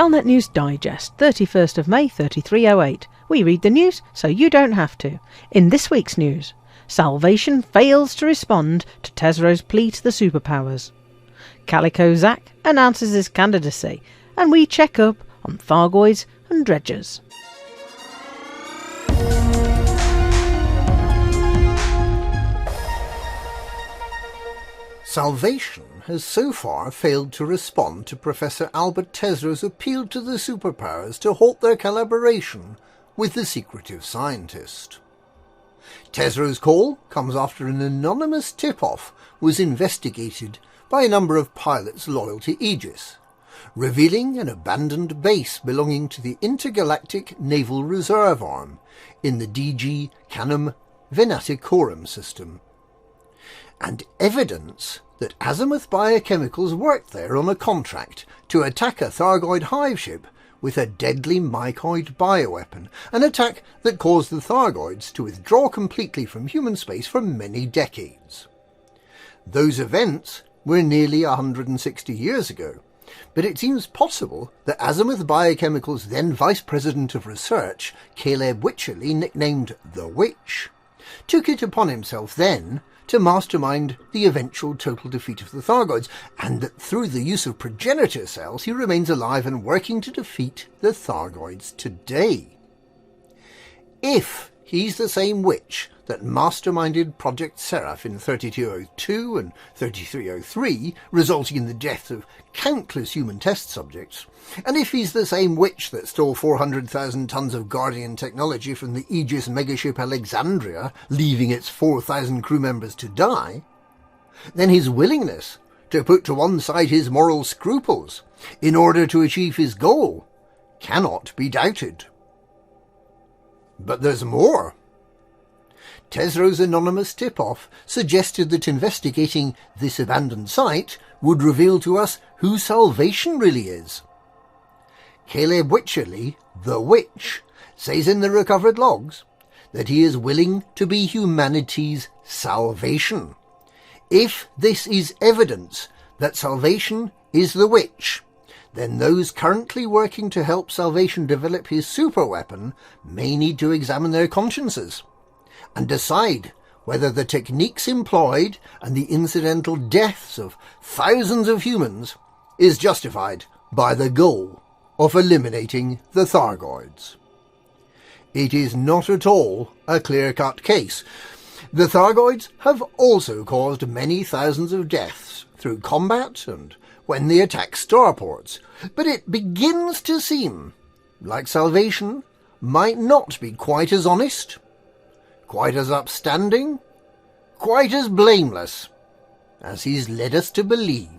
Galnet News Digest, 31st of May 3308. We read the news so you don't have to. In this week's news, Salvation fails to respond to Tesro's plea to the superpowers. Calico Zack announces his candidacy, and we check up on Thargoids and Dredgers. Salvation has so far failed to respond to Professor Albert Tesro's appeal to the superpowers to halt their collaboration with the secretive scientist. Tesro's call comes after an anonymous tip-off was investigated by a number of pilots loyal to Aegis, revealing an abandoned base belonging to the Intergalactic Naval Reserve Arm in the DG Canum Venaticorum system, and evidence that Azimuth Biochemicals worked there on a contract to attack a Thargoid hive ship with a deadly mycoid bioweapon, an attack that caused the Thargoids to withdraw completely from human space for many decades. Those events were nearly 160 years ago, but it seems possible that Azimuth Biochemicals' then Vice President of Research, Caleb Wycherley, nicknamed The Witch, took it upon himself then to mastermind the eventual total defeat of the Thargoids, and that through the use of progenitor cells he remains alive and working to defeat the Thargoids today. If he's the same witch that masterminded Project Seraph in 3202 and 3303, resulting in the death of countless human test subjects, and if he's the same witch that stole 400,000 tons of Guardian technology from the Aegis megaship Alexandria, leaving its 4,000 crew members to die, then his willingness to put to one side his moral scruples in order to achieve his goal cannot be doubted. But there's more. Tesro's anonymous tip-off suggested that investigating this abandoned site would reveal to us who Salvation really is. Caleb Wycherley, the Witch, says in the recovered logs that he is willing to be humanity's salvation. If this is evidence that Salvation is the Witch, then those currently working to help Salvation develop his superweapon may need to examine their consciences and decide whether the techniques employed and the incidental deaths of thousands of humans is justified by the goal of eliminating the Thargoids. It is not at all a clear-cut case. The Thargoids have also caused many thousands of deaths through combat and when they attack starports, but it begins to seem like Salvation might not be quite as honest, quite as upstanding, quite as blameless as he's led us to believe.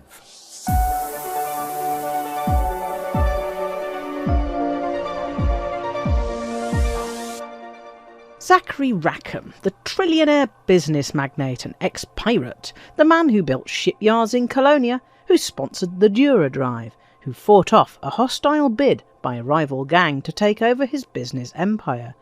Zachary Rackham, the trillionaire business magnate and ex-pirate, the man who built shipyards in Colonia, who sponsored the Dura Drive, who fought off a hostile bid by a rival gang to take over his business empire.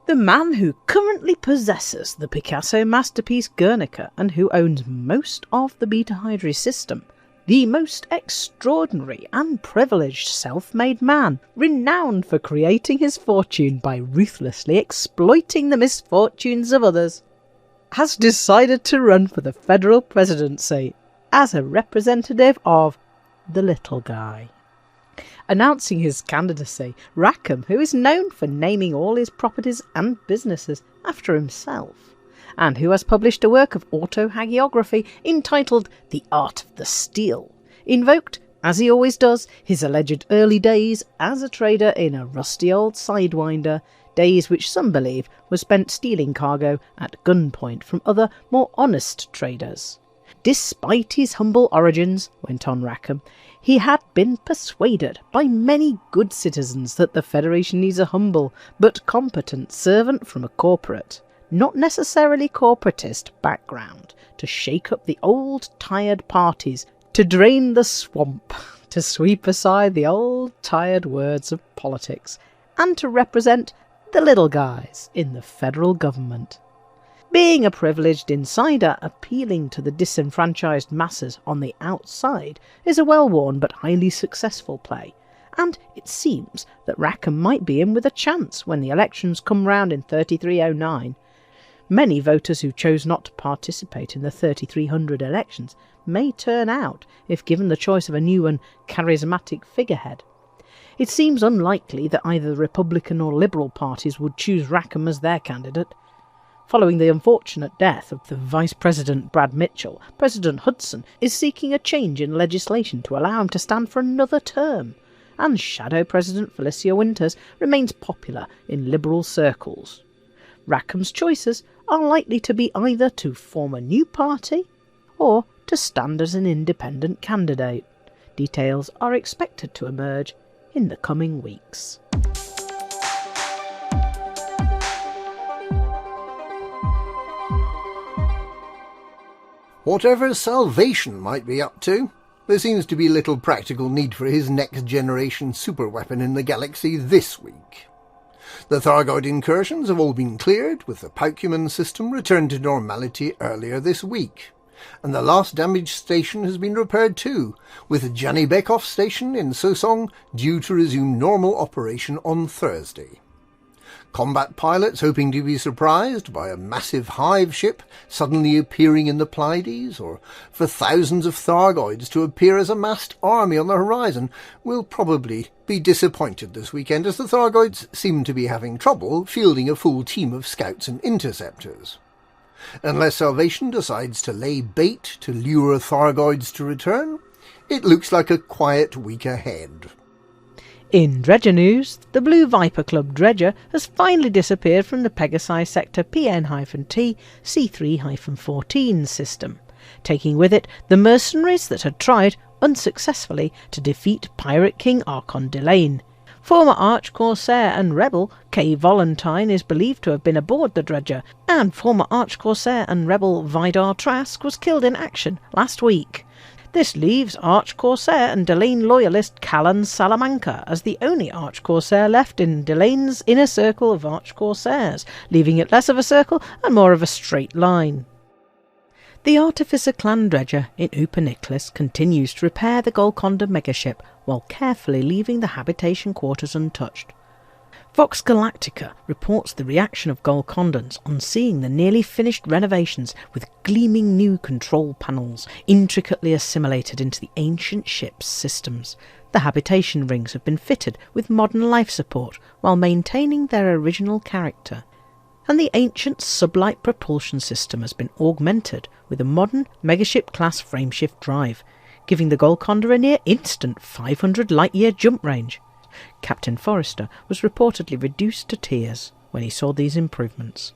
The man who currently possesses the Picasso masterpiece Guernica and who owns most of the Beta Hydra system. The most extraordinary and privileged self-made man, renowned for creating his fortune by ruthlessly exploiting the misfortunes of others, has decided to run for the federal presidency as a representative of the little guy. Announcing his candidacy, Rackham, who is known for naming all his properties and businesses after himself, and who has published a work of autohagiography entitled The Art of the Steal, invoked, as he always does, his alleged early days as a trader in a rusty old sidewinder, days which some believe were spent stealing cargo at gunpoint from other, more honest traders. Despite his humble origins, went on Rackham, he had been persuaded by many good citizens that the Federation needs a humble but competent servant from a corporate, not necessarily corporatist, background to shake up the old tired parties, to drain the swamp, to sweep aside the old tired words of politics, and to represent the little guys in the federal government. Being a privileged insider appealing to the disenfranchised masses on the outside is a well-worn but highly successful play, and it seems that Rackham might be in with a chance when the elections come round in 3309. Many voters who chose not to participate in the 3300 elections may turn out if given the choice of a new and charismatic figurehead. It seems unlikely that either the Republican or Liberal parties would choose Rackham as their candidate. Following the unfortunate death of the Vice President Brad Mitchell, President Hudson is seeking a change in legislation to allow him to stand for another term, and Shadow President Felicia Winters remains popular in Liberal circles. Rackham's choices are likely to be either to form a new party or to stand as an independent candidate. Details are expected to emerge in the coming weeks. Whatever Salvation might be up to, there seems to be little practical need for his next-generation superweapon in the galaxy this week. The Thargoid incursions have all been cleared, with the Paucuman system returned to normality earlier this week, and the last damaged station has been repaired too, with Janibekov station in Sosong due to resume normal operation on Thursday. Combat pilots hoping to be surprised by a massive hive ship suddenly appearing in the Pleiades, or for thousands of Thargoids to appear as a massed army on the horizon, will probably be disappointed this weekend, as the Thargoids seem to be having trouble fielding a full team of scouts and interceptors. Unless Salvation decides to lay bait to lure Thargoids to return, it looks like a quiet week ahead. In Dredger news, the Blue Viper Club Dredger has finally disappeared from the Pegasi Sector PN-T C3-14 system, taking with it the mercenaries that had tried, unsuccessfully, to defeat Pirate King Archon Delane. Former Arch-Corsair and Rebel Kay Valentine is believed to have been aboard the Dredger, and former Arch-Corsair and Rebel Vidar Trask was killed in action last week. This leaves Arch-Corsair and Delane loyalist Callan Salamanca as the only Arch-Corsair left in Delane's inner circle of Arch-Corsairs, leaving it less of a circle and more of a straight line. The Artificer clan Dredger in Upaniklis continues to repair the Golconda megaship while carefully leaving the habitation quarters untouched. Vox Galactica reports the reaction of Golcondans on seeing the nearly finished renovations with gleaming new control panels intricately assimilated into the ancient ship's systems. The habitation rings have been fitted with modern life support while maintaining their original character, and the ancient sublight propulsion system has been augmented with a modern megaship-class frameshift drive, giving the Golconda a near-instant 500 light-year jump range. Captain Forrester was reportedly reduced to tears when he saw these improvements.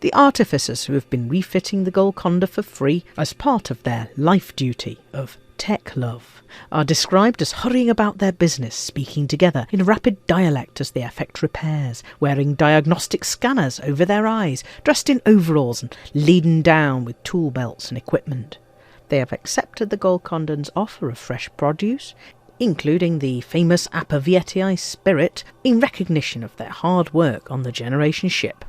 The artificers who have been refitting the Golconda for free as part of their life duty of tech love are described as hurrying about their business, speaking together in rapid dialect as they effect repairs, wearing diagnostic scanners over their eyes, dressed in overalls and laden down with tool belts and equipment. They have accepted the Golcondan's offer of fresh produce, including the famous Apavieti spirit, in recognition of their hard work on the Generation ship.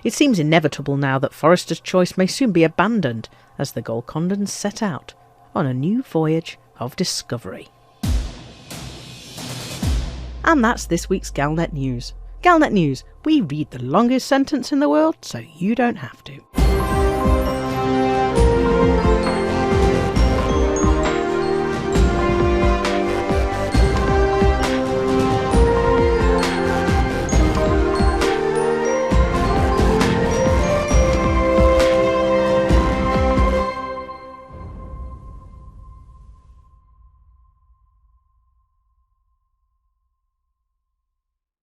It seems inevitable now that Forrester's choice may soon be abandoned as the Golcondans set out on a new voyage of discovery. And that's this week's Galnet News. Galnet News, we read the longest sentence in the world so you don't have to.